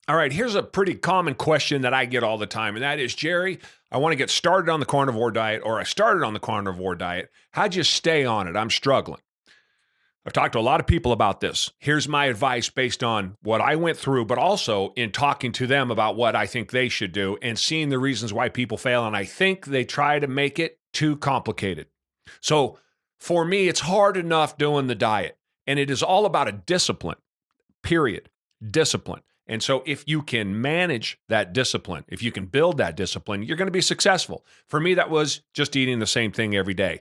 All right, here's a pretty common question that I get all the time, and that is, Jerry, I want to get started on the carnivore diet, or I started on the carnivore diet. How'd you stay on it? I'm struggling. I've talked to a lot of people about this. Here's my advice based on what I went through, but also in talking to them about what I think they should do and seeing the reasons why people fail. And I think they try to make it too complicated. So for me, it's hard enough doing the diet, and it is all about a discipline, period. Discipline. And so if you can manage that discipline, if you can build that discipline, you're going to be successful. For me, that was just eating the same thing every day.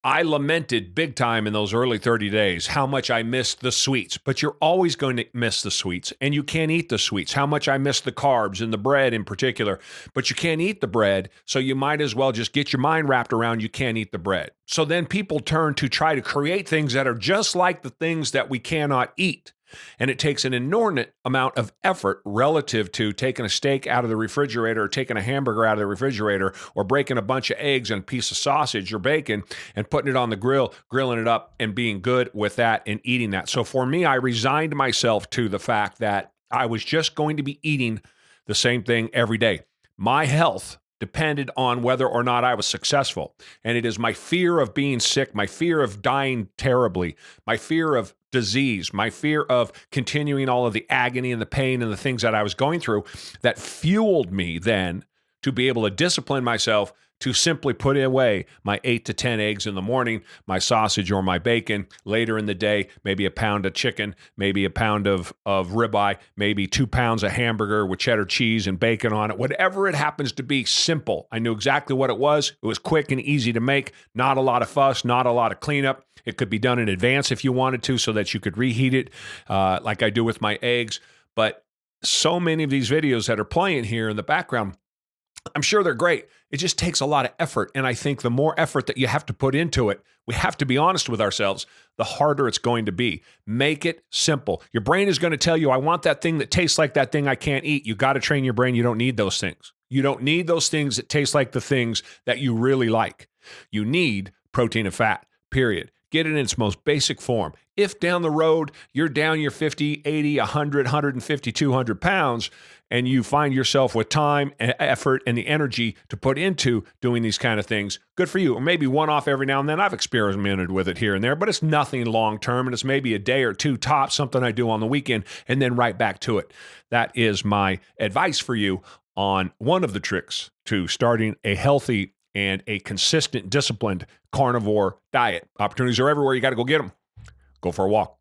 I lamented big time in those early 30 days how much I missed the sweets, but you're always going to miss the sweets, and you can't eat the sweets. How much I missed the carbs and the bread in particular, but you can't eat the bread, so you might as well just get your mind wrapped around you can't eat the bread. So then people turn to try to create things that are just like the things that we cannot eat. And it takes an inordinate amount of effort relative to taking a steak out of the refrigerator or taking a hamburger out of the refrigerator or breaking a bunch of eggs and a piece of sausage or bacon and putting it on the grill, grilling it up and being good with that and eating that. So for me, I resigned myself to the fact that I was just going to be eating the same thing every day. My health depended on whether or not I was successful. And it is my fear of being sick, my fear of dying terribly, my fear of disease, my fear of continuing all of the agony and the pain and the things that I was going through that fueled me then to be able to discipline myself to simply put away my 8 to 10 eggs in the morning, my sausage or my bacon. Later in the day, maybe a pound of chicken, maybe a pound of ribeye, maybe 2 pounds of hamburger with cheddar cheese and bacon on it. Whatever it happens to be, simple. I knew exactly what it was. It was quick and easy to make, not a lot of fuss, not a lot of cleanup. It could be done in advance if you wanted to so that you could reheat it like I do with my eggs. But so many of these videos that are playing here in the background, I'm sure they're great. It just takes a lot of effort. And I think the more effort that you have to put into it, we have to be honest with ourselves, the harder it's going to be. Make it simple. Your brain is going to tell you, I want that thing that tastes like that thing I can't eat. You got to train your brain. You don't need those things. You don't need those things that taste like the things that you really like. You need protein and fat, period. Get it in its most basic form. If down the road you're down your 50, 80, 100, 150, 200 pounds, and you find yourself with time and effort and the energy to put into doing these kind of things, good for you. Or maybe one off every now and then. I've experimented with it here and there, but it's nothing long term, and it's maybe a day or two tops, something I do on the weekend, and then right back to it. That is my advice for you on one of the tricks to starting a healthy and a consistent, disciplined carnivore diet. Opportunities are everywhere. You got to go get them. Go for a walk.